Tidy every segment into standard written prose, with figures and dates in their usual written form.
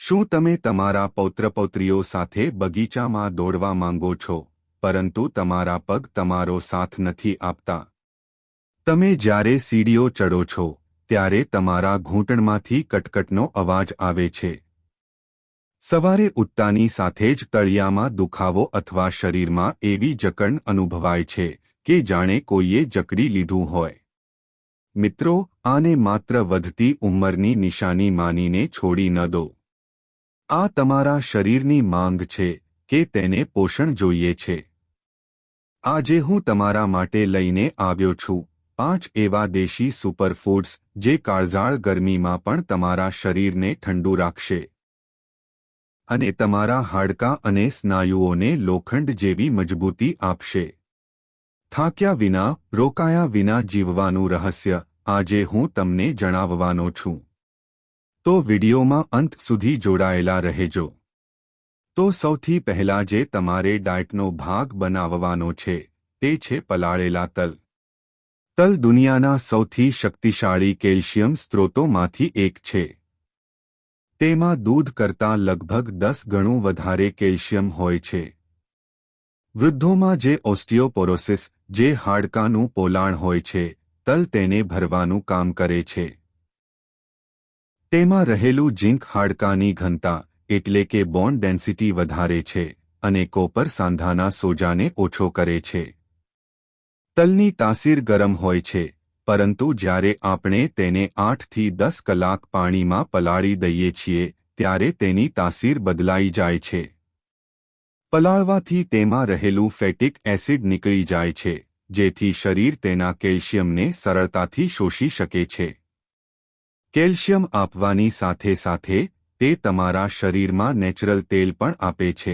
શું તમે તમારા પૌત્રપૌત્રીઓ સાથે બગીચામાં દોડવા માંગો છો, પરંતુ તમારા પગ તમારો સાથ નથી આપતા? તમે જ્યારે સીડીઓ ચડો છો, ત્યારે તમારા ઘૂંટણમાંથી કટકટનો અવાજ આવે છે. સવારે ઉઠતાની સાથે જ તળિયામાં દુખાવો અથવા શરીરમાં એવી જકડ અનુભવાય છે કે જાણે કોઈએ જકડી લીધું હોય. મિત્રો, આને માત્ર વધતી ઉંમરની નિશાની માનીને છોડી ન દો. આ તમારા શરીરની માંગ છે કે તેને પોષણ જોઈએ છે. આજે હું તમારા માટે લઈને આવ્યો છું 5 એવા દેશી સુપરફૂડ્સ જે કાળઝાળ ગરમીમાં પણ તમારા શરીરને ઠંડુ રાખશે અને તમારા હાડકાં અને સ્નાયુઓને લોખંડ જેવી મજબૂતી આપશે. થાક્યા વિના, રોકાયા વિના જીવવાનું રહસ્ય આજે હું તમને જણાવવાનો છું. તો વિડિયોમાં અંત સુધી જોડાયેલા રહેજો. તો સૌથી પહેલા જે તમારે ડાયટનો ભાગ બનાવવાનો છે તે છે પલાળેલા તલ. તલ દુનિયાના સૌથી શક્તિશાળી કેલ્શિયમ સ્ત્રોતોમાંથી એક છે. તેમાં દૂધ કરતાં લગભગ 10 ગણું વધારે કેલ્શિયમ હોય છે. વૃદ્ધોમાં જે ઓસ્ટિયોપોરોસિસ, જે હાડકાનું પોલાણ હોય છે, તલ તેને ભરવાનું કામ કરે છે. તેમાં રહેલું ઝીંક હાડકાની ઘનતા એટલે કે બોન ડેન્સિટી વધારે છે અને કોપર સાંધાના સોજાને ઓછો કરે છે. તલની તાસીર ગરમ હોય છે, પરંતુ જ્યારે આપણે તેને 8 થી 10 કલાક પાણીમાં પલાળી દઈએ છીએ ત્યારે તેની તાસીર બદલાઈ જાય છે. પલાળવાથી તેમાં રહેલું ફેટિક એસિડ નીકળી જાય છે, જેથી શરીર તેના કેલ્શિયમને સરળતાથી શોષી શકે છે. કેલ્શિયમ આપવાની સાથે સાથે તે તમારા શરીરમાં નેચરલ તેલ પણ આપે છે.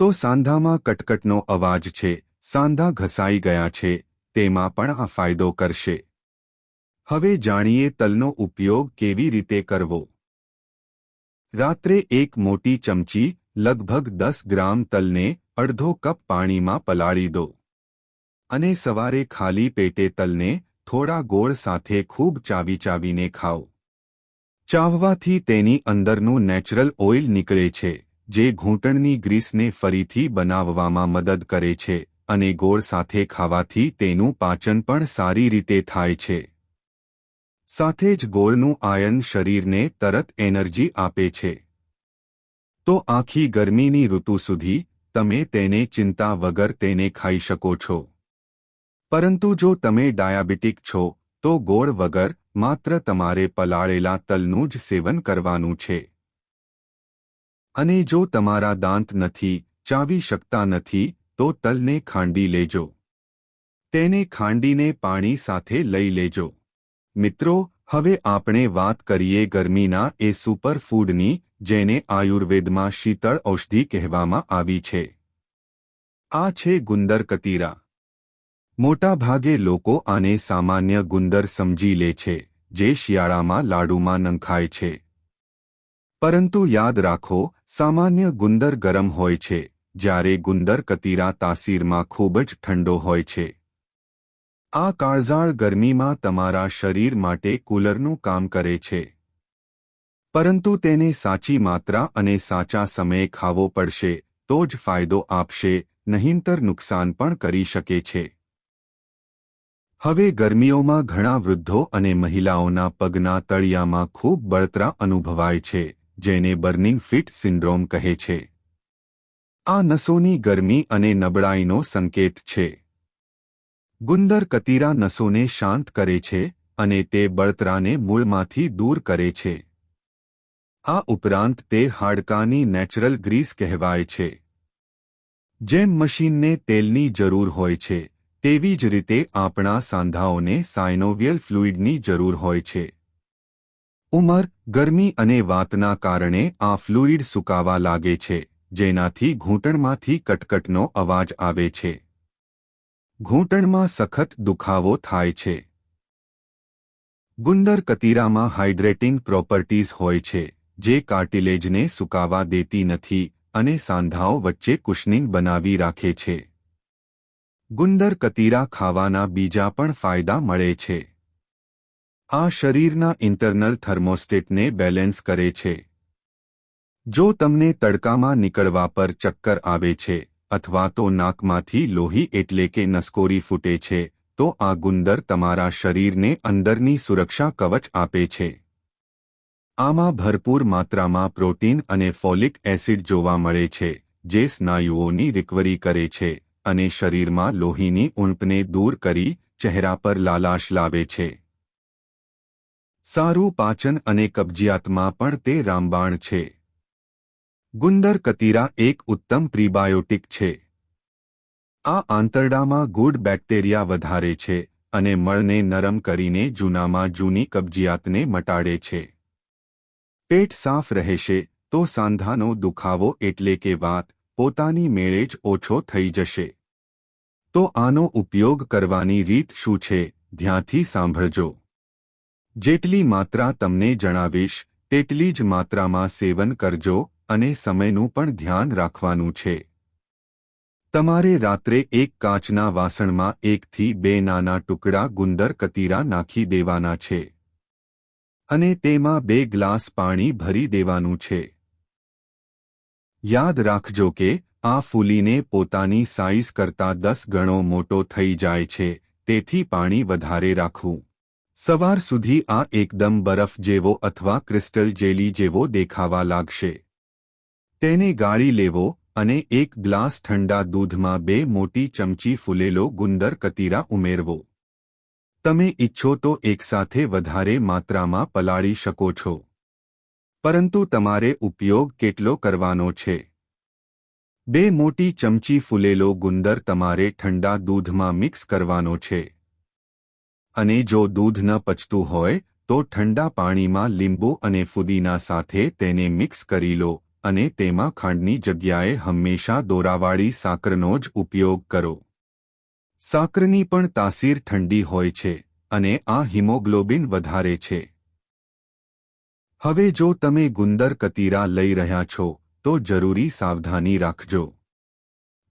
તો સાંધામાં કટકટનો અવાજ છે, સાંધા ઘસાઈ ગયા છે, તેમાં પણ આ ફાયદો કરશે. હવે જાણીએ તલનો ઉપયોગ કેવી રીતે કરવો. રાત્રે એક મોટી ચમચી લગભગ 10 ગ્રામ તલને અડધો કપ પાણીમાં પલાળી દો અને સવારે ખાલી પેટે તલને થોડા ગોળ સાથે ખૂબ ચાવીને ખાઓ. ચાવવાથી તેની અંદરનું નેચરલ ઓઇલ નીકળે છે, જે ઘૂંટણની ગ્રીસને ફરીથી બનાવવામાં મદદ કરે છે અને ગોળ સાથે ખાવાથી તેનું પાચન પણ સારી રીતે થાય છે. સાથે જ ગોળનું આયન શરીરને તરત એનર્જી આપે છે. તો આખી ગરમીની ઋતુ સુધી તમે તેને ચિંતા વગર તેને ખાઈ શકો છો. પરંતુ જો તમે ડાયાબિટીક છો તો ગોળ વગર માત્ર તમારે પલાળેલા તલનું જ સેવન કરવાનું છે. અને જો તમારા દાંત નથી, ચાવી શકતા નથી, તો તલને ખાંડી લેજો. તેને ખાંડીને પાણી સાથે લઈ લેજો. મિત્રો, હવે આપણે વાત કરીએ ગરમીના એ સુપરફૂડની જેને આયુર્વેદમાં શીતળ ઔષધિ કહેવામાં આવી છે. આ છે ગુંદર કતીરા. મોટાભાગે લોકો આને સામાન્ય ગુંદર સમજી લે છે, જે શિયાળામાં લાડુમાં નંખાય છે. પરંતુ યાદ રાખો, સામાન્ય ગુંદર ગરમ હોય છે, જ્યારે ગુંદર કતીરા તાસીરમાં ખૂબ જ ઠંડો હોય છે. આ કાળઝાળ ગરમીમાં તમારા શરીર માટે કૂલરનું કામ કરે છે. પરંતુ તેને સાચી માત્રા અને સાચા સમયે ખાવો પડશે તો જ ફાયદો આપશે, નહીંતર નુકસાન પણ કરી શકે છે. હવે ગરમીઓમાં ઘણા વૃદ્ધો અને મહિલાઓના પગના તળિયામાં ખૂબ બળતરા અનુભવાય છે, જેને બર્નિંગ ફીટ સિન્ડ્રોમ કહે છે. આ નસોની ગરમી અને નબળાઈનો સંકેત છે. ગુંદર કતીરા નસોને શાંત કરે છે અને તે બળતરાને મૂળમાંથી દૂર કરે છે. આ ઉપરાંત તે હાડકાની નેચરલ ગ્રીસ કહેવાય છે. જેમ મશીનને તેલની જરૂર હોય છે, તેવી જ રીતે આપણા સાંધાઓને સાયનોવિયલ ફ્લુઇડની જરૂર હોય છે. ઉંમર, ગરમી અને વાતના કારણે આ ફ્લુઇડ સુકાવા લાગે છે, જેનાથી ઘૂંટણમાંથી કટકટનો અવાજ આવે છે. ઘૂંટણમાં સખત દુખાવો થાય છે. ગુંદર કતીરામાં હાઇડ્રેટિંગ પ્રોપર્ટીઝ હોય છે, જે કાર્ટિલેજને સુકાવા દેતી નથી અને સાંધાઓ વચ્ચે કુશનિંગ બનાવી રાખે છે. ગુંદર કતીરા ખાવાના બીજા પણ ફાયદા મળે છે. આ શરીરના ઇન્ટરનલ થર્મોસ્ટેટને બેલેન્સ કરે છે. જો તમને તડકામાં નીકળવા પર ચક્કર આવે છે અથવા તો નાકમાંથી લોહી એટલે કે નસકોરી ફૂટે છે તો આ ગુંદર તમારા શરીરને અંદરની સુરક્ષા કવચ આપે છે. આમાં ભરપૂર માત્રામાં પ્રોટીન અને ફોલિક એસિડ જોવા મળે છે જે સ્નાયુઓની રિકવરી કરે છે અને શરીરમાં લોહીની ઉણપને દૂર કરી ચહેરા પર લાલાશ લાવે છે. સારું પાચન અને કબજિયાતમાં પણ તે રામબાણ છે. ગુંદર કતીરા એક ઉત્તમ પ્રીબાયોટિક છે. આ આંતરડામાં ગુડ બેક્ટેરિયા વધારે છે અને મળને નરમ કરીને જૂનામાં જૂની કબજિયાતને મટાડે છે. પેટ સાફ રહેશે તો સાંધાનો દુખાવો એટલે કે વાત પોતાની મેળે જ ઓછો થઈ જશે. તો આનો ઉપયોગ કરવાની રીત શું છે ધ્યાનથી સાંભળજો. જેટલી માત્રા તમને જણાવીશ તેટલી જ માત્રામાં સેવન કરજો અને સમયનું પણ ધ્યાન રાખવાનું છે. તમારે રાત્રે એક કાચના વાસણમાં 1 થી 2 નાના ટુકડા ગુંદર કતીરા નાખી દેવાના છે અને તેમાં 2 ગ્લાસ પાણી ભરી દેવાનું છે. યાદ રાખજો કે આ ફૂલીને પોતાની સાઇઝ કરતાં 10 ગણો મોટો થઈ જાય છે તેથી પાણી વધારે રાખવું. સવાર સુધી આ એકદમ બરફ જેવો અથવા ક્રિસ્ટલ જેલી જેવો દેખાવા લાગશે. તેને ગાળી લેવો અને 1 ગ્લાસ ઠંડા દૂધમાં 2 મોટી ચમચી ફૂલેલો ગુંદર કતીરા ઉમેરવો. તમે ઈચ્છો તો એકસાથે વધારે માત્રામાં પલાળી શકો છો, પરંતુ તમારે ઉપયોગ કેટલો કરવાનો છે. 2 મોટી ચમચી ફૂલેલો ગુંદર તમારે ઠંડા દૂધમાં મિક્સ કરવાનો છે. અને જો દૂધ ન પચતું હોય તો ઠંડા પાણીમાં લીંબુ અને ફુદીના સાથે તેને મિક્સ કરી લો અને તેમાં ખાંડની જગ્યાએ હંમેશા દોરાવાળી સાકરનો જ ઉપયોગ કરો. સાકરની પણ તાસીર ઠંડી હોય છે અને આ હિમોગ્લોબિન વધારે છે. હવે જો તમે ગુંદર કતીરા લઈ રહ્યા છો તો જરૂરી સાવધાની રાખજો.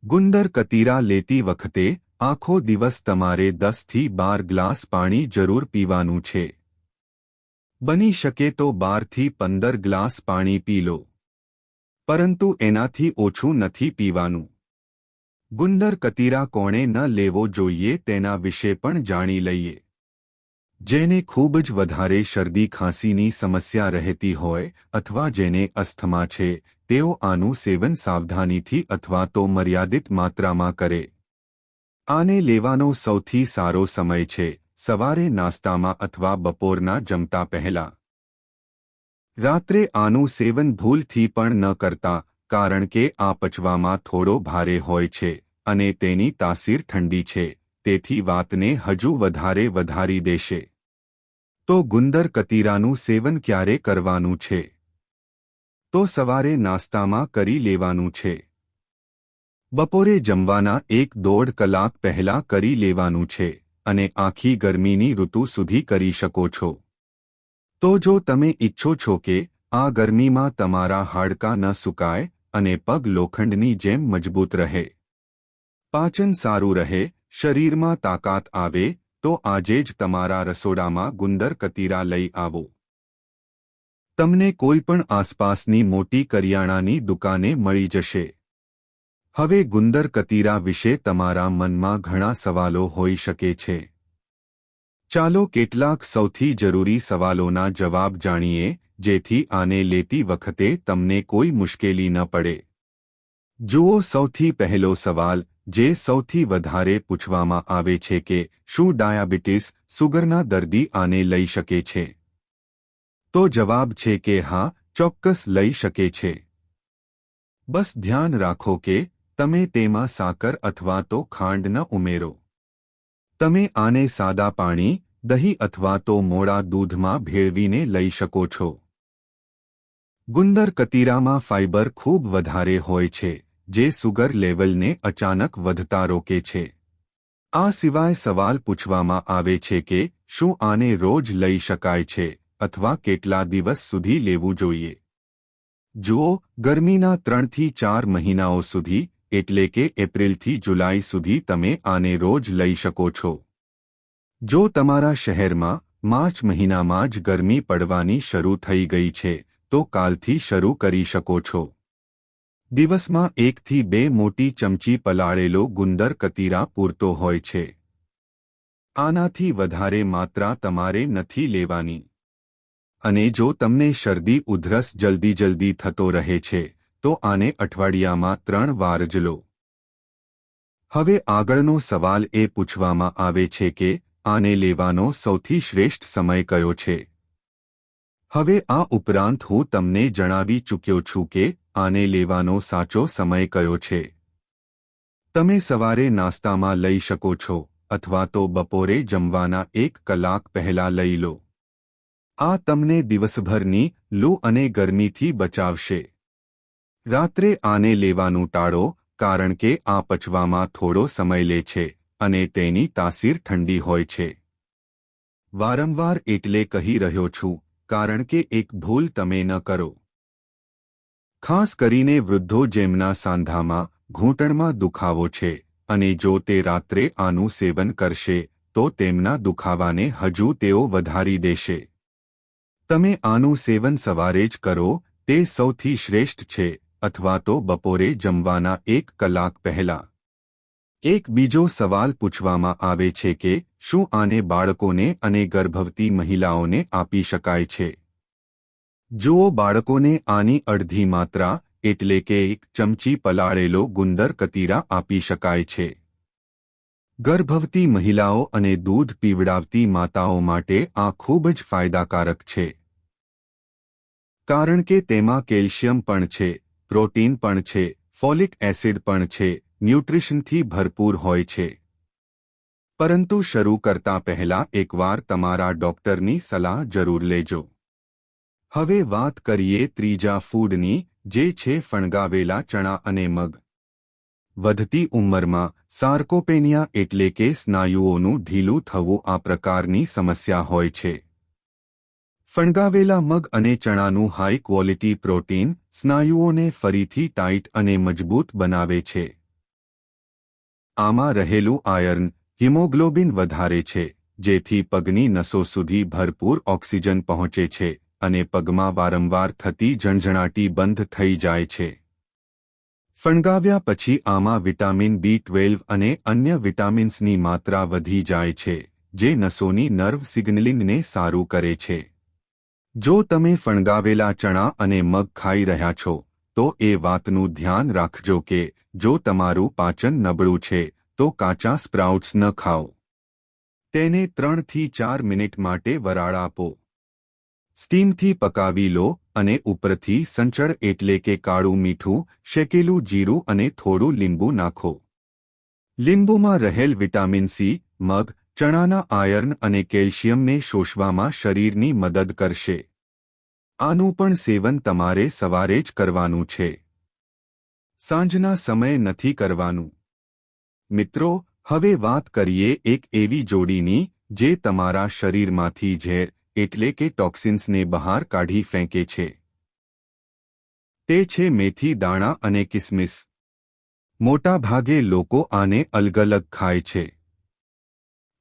ગુંદર કતીરા લેતી વખતે આખો દિવસ તમારે 10 થી 12 ગ્લાસ પાણી જરૂર પીવાનું છે. બની શકે તો 12 થી 15 ગ્લાસ પાણી પી લો, પરંતુ એનાથી ઓછું નથી પીવાનું. ગુંદર કતીરા કોણે ન લેવો જોઈએ તેના વિશે પણ જાણી લઈએ. જેને ખૂબ જ વધારે શરદી ખાંસીની સમસ્યા રહેતી હોય અથવા જેને અસ્થમા છે તેઓ આનું સેવન સાવધાનીથી અથવા તો મર્યાદિત માત્રામાં કરે. આને લેવાનો સૌથી સારો સમય છે સવારે નાસ્તામાં અથવા બપોરના જમતા પહેલા. રાત્રે આનું સેવન ભૂલથી પણ ન કરતા કારણ કે આ પચવામાં થોડો ભારે હોય છે અને તેની તાસીર ઠંડી છે તેથી વાતને હજુ વધારે વધારી દેશે. તો ગુંદર કતીરાનું સેવન ક્યારે કરવાનું છે? તો સવારે નાસ્તામાં કરી લેવાનું છે. બપોરે જમવાના 1-1.5 કલાક પહેલા કરી લેવાનું છે અને આખી ગરમીની ઋતુ સુધી કરી શકો છો. તો જો તમે ઈચ્છો છો કે આ ગરમીમાં તમારા હાડકાં ન સુકાય અને પગ લોખંડની જેમ મજબૂત રહે, પાચન સારું રહે, શરીરમાં તાકાત આવે તો આજે જ તમારા રસોડામાં ગુંદર કતીરા લઈ આવો. તમને કોઈ પણ આસપાસની મોટી કરિયાણાની દુકાને મળી જશે. હવે ગુંદર કતીરા વિશે તમારા મનમાં ઘણા સવાલો હોઈ શકે છે. ચાલો કેટલાક સૌથી જરૂરી સવાલોના જવાબ જાણીએ જેથી આને લેતી વખતે તમને કોઈ મુશ્કેલી ન પડે. જુઓ, સૌથી પહેલો સવાલ જે સૌથી વધારે પૂછવામાં આવે છે કે શું ડાયાબિટીસ સુગરના દર્દી આને લઈ શકે છે? તો જવાબ છે કે હા, ચોક્કસ લઈ શકે છે. બસ ધ્યાન રાખો કે તમે તેમાં સાકર અથવા તો ખાંડ ન ઉમેરો. તમે આને સાદા પાણી, દહીં અથવા તો મોળા દૂધમાં ભેળવીને લઈ શકો છો. ગુંદર કતીરામાં ફાઇબર ખૂબ વધારે હોય છે જે સુગર લેવલને અચાનક વધતા રોકે છે. આ સિવાય સવાલ પૂછવામાં આવે છે કે શું આને રોજ લઈ શકાય છે અથવા કેટલા દિવસ સુધી લેવું જોઈએ? જુઓ, ગરમીના 3 થી 4 મહિનાઓ સુધી એટલે કે એપ્રિલથી જુલાઈ સુધી તમે આને રોજ લઈ શકો છો. જો તમારા શહેરમાં માર્ચ મહિનામાં જ ગરમી પડવાની શરૂ થઈ ગઈ છે તો કાલથી શરૂ કરી શકો છો. દિવસમાં 1 થી 2 મોટી ચમચી પલાળેલો ગુંદર કતીરા પૂરતો હોય છે. આનાથી વધારે માત્રા તમારે નથી લેવાની. અને જો તમને શરદી ઉધરસ જલ્દી થતો રહે છે તો આને અઠવાડિયામાં 3 વાર જ લો. હવે આગળનો સવાલ એ પૂછવામાં આવે છે કે આને લેવાનો સૌથી શ્રેષ્ઠ સમય કયો છે. હવે આ ઉપરાંત હું તમને જણાવી ચૂક્યો છું કે આને લેવાનો સાચો સમય કયો છે. તમે સવારે નાસ્તામાં લઈ શકો છો અથવા તો બપોરે જમવાના 1 કલાક પહેલા લઈ લો. આ તમને દિવસભરની લૂ અને ગરમીથી બચાવશે. રાત્રે આને લેવાનું ટાળો, કારણ કે આ પચવામાં થોડો સમય લે છે અને તેની તાસીર ઠંડી હોય છે. વારંવાર એટલે કહી રહ્યો છું, કારણ કે એક ભૂલ તમે ન કરો. ખાસ કરીને વૃદ્ધો જેમના સાંધામાં, ઘૂંટણમાં દુખાવો છે અને જો તે રાત્રે આનું સેવન કરશે તો તેમના દુખાવાને હજુ તેઓ વધારી દેશે. તમે આનું સેવન સવારે જ કરો તે સૌથી શ્રેષ્ઠ છે, અથવા તો બપોરે જમવાના 1 કલાક પહેલા. એક બીજો સવાલ પૂછવામાં આવે છે કે શું આને બાળકોને અને ગર્ભવતી મહિલાઓને આપી શકાય છે. જુઓ, બાળકોને આની અડધી માત્રા એટલે કે 1 ચમચી પલાળેલો ગુંદર કતીરા આપી શકાય છે. ગર્ભવતી મહિલાઓ અને દૂધ પીવડાવતી માતાઓ માટે આ ખૂબ જ ફાયદાકારક છે. કારણ કે તેમાં કેલ્શિયમ પણ છે, પ્રોટીન પણ છે, ફોલિક એસિડ પણ છે, ન્યુટ્રિશનથી ભરપૂર હોય છે. પરંતુ શરૂ કરતા પહેલા એકવાર તમારા ડોક્ટરની સલાહ જરૂર લેજો. હવે વાત કરીએ ત્રીજા ફૂડની, જે છે ફણગાવેલા ચણા અને મગ. વધતી ઉંમરમાં સાર્કોપેનિયા એટલે કે સ્નાયુઓનું ઢીલું થવું આ પ્રકારની સમસ્યા હોય છે. ફણગાવેલા મગ અને ચણાનું હાઈ ક્વોલિટી પ્રોટીન સ્નાયુઓને ફરીથી ટાઇટ અને મજબૂત બનાવે છે. આમાં રહેલું આયર્ન, હિમોગ્લોબિન વધારે છે, જેથી પગની નસો સુધી ભરપૂર ઓક્સિજન પહોંચે છે અને પગમાં વારંવાર થતી ઝણઝણાટી બંધ થઈ જાય છે. ફણગાવ્યા પછી આમાં વિટામિન B12 અને અન્ય વિટામિન્સની માત્રા વધી જાય છે, જે નસોની નર્વ સિગ્નલિંગને સારું કરે છે. જો તમે ફણગાવેલા ચણા અને મગ ખાઈ રહ્યા છો તો એ વાતનું ધ્યાન રાખજો કે જો તમારું પાચન નબળું છે તો કાચા સ્પ્રાઉટ્સ ન ખાઓ. તેને 3 થી 4 મિનિટ માટે વરાળ આપો. સ્ટીમથી પકાવી લો અને ઉપરથી સંચળ એટલે કે કાળું મીઠું, શેકેલું જીરું અને થોડું લીંબુ નાખો. લીંબુમાં રહેલ વિટામિન સી મગ, ચણાના આયર્ન અને કેલ્શિયમને શોષવામાં શરીરની મદદ કરશે. આનું પણ સેવન તમારે સવારે જ કરવાનું છે. સાંજના સમયે નથી કરવાનું. મિત્રો, હવે વાત કરીએ એક એવી જોડીની જે તમારા શરીરમાંથી ઝેર એટલે કે ટોક્સિન્સને બહાર કાઢી ફેંકે છે. તે છે મેથી દાણા અને કિસમિસ. મોટા ભાગે લોકો આને અલગ-અલગ ખાય છે.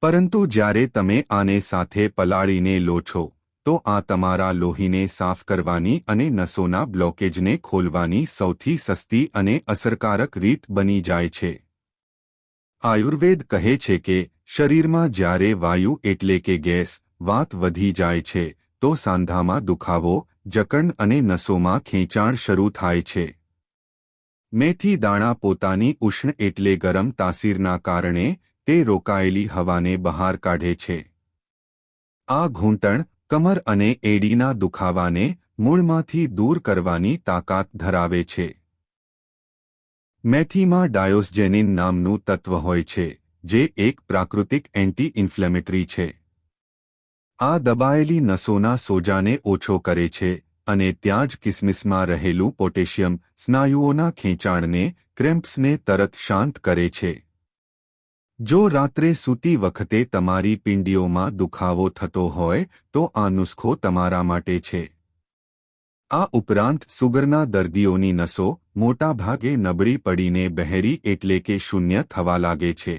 પરંતુ જ્યારે તમે આને સાથે પલાળીને લો છો તો આ તમારા લોહીને સાફ કરવાની અને નસોના બ્લોકેજને ખોલવાની સૌથી સસ્તી અને અસરકારક રીત બની જાય છે. આયુર્વેદ કહે છે કે શરીરમાં જ્યારે વાયુ એટલે કે ગેસ, વાત વધી જાય છે તો સાંધામાં દુખાવો, જકણ અને નસોમાં ખેંચાણ શરૂ થાય છે. મેથી દાણા પોતાની ઉષ્ણ એટલે ગરમ તાસીરના કારણે તે રોકાયેલી હવાને બહાર કાઢે છે. આ ઘૂંટણ, કમર અને એડીના દુખાવાને મૂળમાંથી દૂર કરવાની તાકાત ધરાવે છે. મેથીમાં ડાયોસ્જેનિન નામનું તત્વ હોય છે, જે એક પ્રાકૃતિક એન્ટી ઇન્ફ્લેમેટરી છે. આ દબાયેલી નસોના સોજાને ઓછો કરે છે અને ત્યાં જ કિસમિસમાં રહેલું પોટેશિયમ સ્નાયુઓના ખેંચાણને, ક્રેમ્પ્સને તરત શાંત કરે છે. જો રાત્રે સૂતી વખતે તમારી પિંડીઓમાં દુખાવો થતો હોય તો આ નુસ્ખો તમારા માટે છે. આ ઉપરાંત સુગરના દર્દીઓની નસો મોટા ભાગે નબળી પડીને બહેરી એટલે કે શૂન્ય થવા લાગે છે.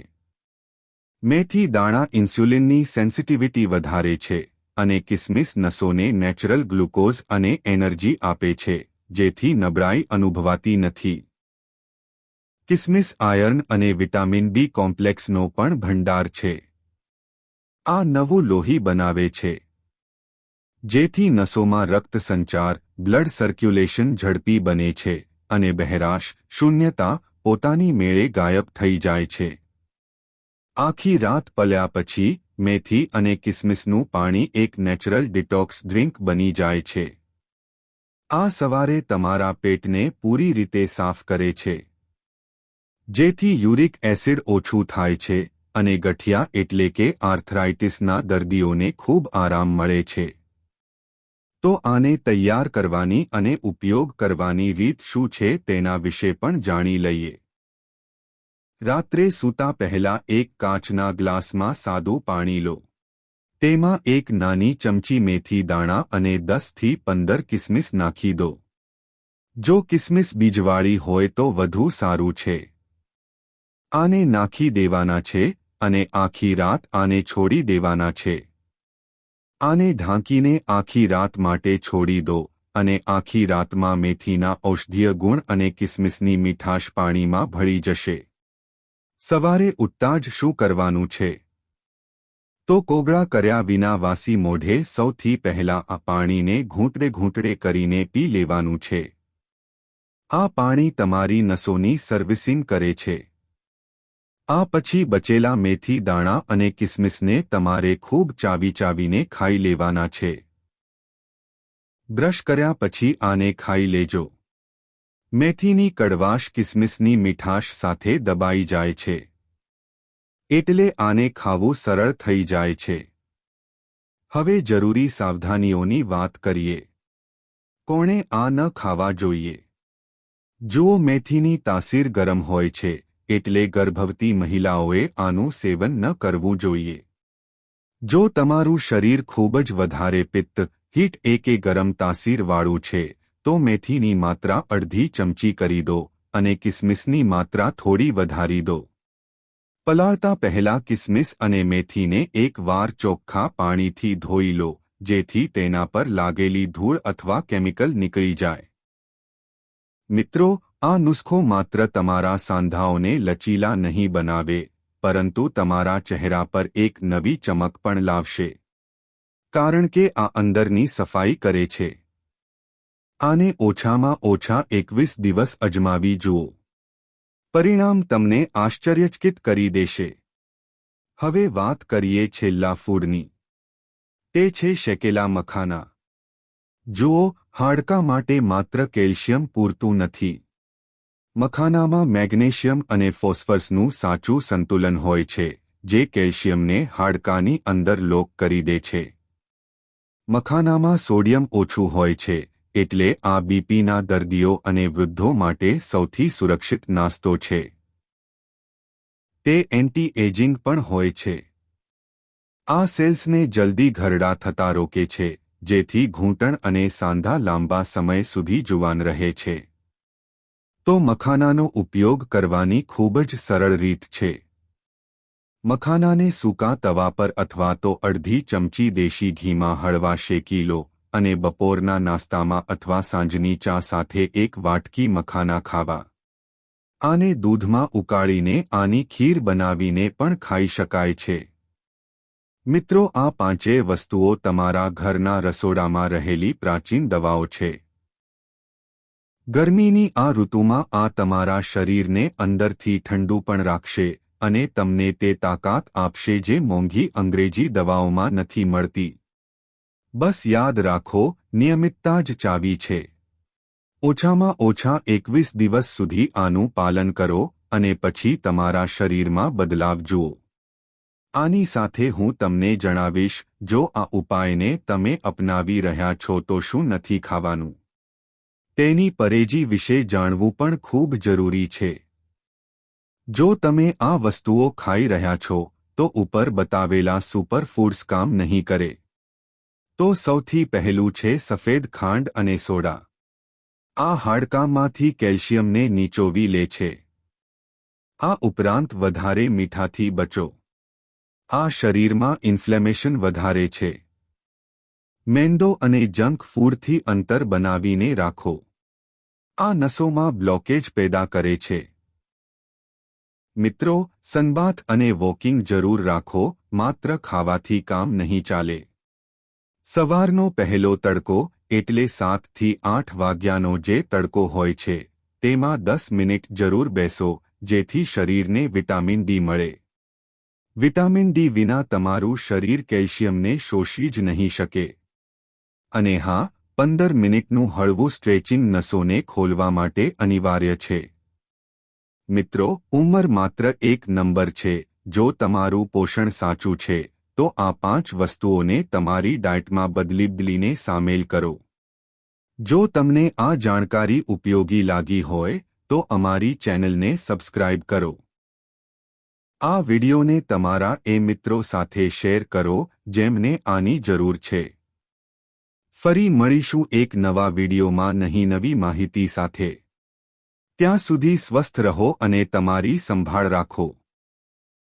મેથી દાણા ઇન્સ્યુલિનની સેન્સિટિવિટી વધારે છે અને કિસમિસ નસોને નેચરલ ગ્લુકોઝ અને એનર્જી આપે છે, જેથી નબળાઈ અનુભવાતી નથી. કિસમિસ આયર્ન અને વિટામિન બી કોમ્પ્લેક્સનો પણ ભંડાર છે. આ નવું લોહી બનાવે છે, જેથી નસોમાં રક્ત સંચાર, બ્લડ સર્ક્યુલેશન ઝડપી બને છે અને બહેરાશ, શૂન્યતા પોતાની મેળે ગાયબ થઈ જાય છે. આખી રાત પલ્યા પછી મેથી અને કિસમિસનું પાણી એક નેચરલ ડિટોક્સ ડ્રિંક બની જાય છે. આ સવારે તમારા પેટને પૂરી રીતે સાફ કરે છે, જેથી યુરિક એસિડ ઓછું થાય છે અને ગઠિયા એટલે કે આર્થરાઇટિસના દર્દીઓને ખૂબ આરામ મળે છે. તો આને તૈયાર કરવાની અને ઉપયોગ કરવાની રીત શું છે તેના વિશે પણ જાણી લઈએ. રાત્રે સૂતા પહેલા એક કાચના ગ્લાસમાં સાદું પાણી લો. તેમાં એક નાની ચમચી મેથી દાણા અને 10 થી 15 કિસમિસ નાખી દો. જો કિસમિસ બીજવાળી હોય તો વધુ સારું છે. આને નાખી દેવાના છે અને આખી રાત આને છોડી દેવાના છે. આને ઢાંકીને આખી રાત માટે છોડી દો અને આખી રાતમાં મેથીના ઔષધીય ગુણ અને કિસમિસની મીઠાશ પાણીમાં ભળી જશે. સવારે ઉઠતાં જ શું કરવાનું છે? તો કોગળા કર્યા વિના વાસી મોઢે સૌથી પહેલા આ પાણીને ઘૂંટડે કરીને પી લેવાનું છે. આ પાણી તમારી નસોની સર્વિસિંગ કરે છે. આ પછી બચેલા મેથી દાણા અને કિસમિસને તમારે ખૂબ ચાવીને ખાઈ લેવાના છે. બ્રશ કર્યા પછી આને ખાઈ લેજો. મેથીની કડવાશ કિસમિસની મીઠાશ સાથે દબાઈ જાય છે, એટલે આને ખાવું સરળ થઈ જાય છે. હવે જરૂરી સાવધાનીઓની વાત કરીએ. કોણે આ ન ખાવા જોઈએ? જુઓ, મેથીની તાસીર ગરમ હોય છે, એટલે ગર્ભવતી મહિલાઓએ આનું સેવન ન કરવું જોઈએ. જો તમારું શરીર ખૂબ જ વધારે પિત્ત, હીટ કે ગરમ તાસીરવાળું છે, તો મેથીની માત્રા અડધી ચમચી કરી દો અને કિસમિસની માત્રા થોડી વધારી દો. પલાળતા પહેલા કિસમિસ અને મેથીને એક વાર ચોખ્ખા પાણીથી ધોઈ લો, જેથી તેના પર લાગેલી ધૂળ અથવા કેમિકલ નીકળી જાય. મિત્રો, આ નુસ્ખો માત્ર તમારા સાંધાઓને લચીલા નહીં બનાવે, પરંતુ તમારા ચહેરા પર એક નવી ચમક પણ લાવશે. કારણ કે આ અંદરની સફાઈ કરે છે. આને ઓછામાં ઓછા 21 દિવસ અજમાવી જુઓ. પરિણામ તમને આશ્ચર્યચકિત કરી દેશે. હવે વાત કરીએ છેલ્લા ફૂડની. તે છે શેકેલા મખાના. જુઓ, હાડકાં માટે માત્ર કેલ્શિયમ પૂરતું નથી. મખાનામાં મેગ્નેશિયમ અને ફોસ્ફરસનું સાચું સંતુલન હોય છે, જે કેલ્શિયમને હાડકાની અંદર લોક કરી દે છે. મખાનામાં સોડિયમ ઓછું હોય છે, એટલે આ બીપીના દર્દીઓ અને વૃદ્ધો માટે સૌથી સુરક્ષિત નાસ્તો છે. તે એન્ટી એજિંગ પણ હોય છે. આ સેલ્સને જલ્દી ઘરડા થતા રોકે છે, જેથી ઘૂંટણ અને સાંધા લાંબા સમય સુધી જુવાન રહે છે. તો મખાનાનો ઉપયોગ કરવાની ખૂબ જ સરળ રીત છે. મખાનાને સૂકા તવા પર અથવા તો અડધી ચમચી દેશી ઘીમાં હળવા શેકી લો અને બપોરના નાસ્તામાં અથવા સાંજની ચા સાથે એક વાટકી મખાના ખાવા. આને દૂધમાં ઉકાળીને આની ખીર બનાવીને પણ ખાઈ શકાય છે. મિત્રો, આ પાંચેય વસ્તુઓ તમારા ઘરના રસોડામાં રહેલી પ્રાચીન દવાઓ છે. ગરમીની આ ઋતુમાં આ તમારા શરીરને અંદરથી ઠંડુ પણ રાખશે અને તમને તે તાકાત આપશે જે મોંઘી અંગ્રેજી દવાઓમાં નથી મળતી. બસ યાદ રાખો, નિયમિતતા જ ચાવી છે. ઓછામાં ઓછા 21 દિવસ સુધી આનું પાલન કરો અને પછી તમારા શરીરમાં બદલાવ જુઓ. આની સાથે હું તમને જણાવીશ, જો આ ઉપાયને તમે અપનાવી રહ્યા છો તો શું નથી ખાવાનું. તેની પરેજી વિશે જાણવું પણ ખૂબ જરૂરી છે. જો તમે આ વસ્તુઓ ખાઈ રહ્યા છો, તો ઉપર બતાવેલા સુપર ફૂડ્સ કામ નહીં કરે. તો સૌથી પહેલું છે સફેદ ખાંડ અને સોડા. આ હાડકાંમાંથી કેલ્શિયમને નીચોવી લે છે. આ ઉપરાંત વધારે મીઠાથી બચો. આ શરીરમાં ઇન્ફ્લેમેશન વધારે છે. મેંદો અને જંક ફૂડથી અંતર બનાવીને રાખો. આ નસોમાં બ્લોકેજ પેદા કરે છે. મિત્રો, સનબાથ અને વોકિંગ જરૂર રાખો, માત્ર ખાવાથી કામ નહીં ચાલે. સવારનો પહેલો તડકો એટલે 7 થી 8 વાગ્યાનો જે તડકો હોય છે, તેમાં 10 મિનિટ જરૂર બેસો, જેથી શરીરને વિટામિન ડી મળે. વિટામિન ડી વિના તમારું શરીર કેલ્શિયમને શોષી જ નહીં શકે. અને હા, 15 મિનિટનું હળવું સ્ટ્રેચિંગ નસોને ખોલવા માટે અનિવાર્ય છે. મિત્રો, ઉંમર માત્ર એક નંબર છે. જો તમારું પોષણ સાચું છે, તો આ 5 વસ્તુઓને તમારી ડાયટમાં બદલીને સામેલ કરો. જો તમને આ જાણકારી ઉપયોગી લાગી હોય, તો અમારી ચેનલને સબસ્ક્રાઇબ કરો. આ વિડિયોને તમારા મિત્રો સાથે શેર કરો, જેમને આની જરૂર છે. ફરી મળીશું એક નવા વિડિયોમાં નવી માહિતી સાથે. ત્યાં સુધી સ્વસ્થ રહો અને તમારી સંભાળ રાખો.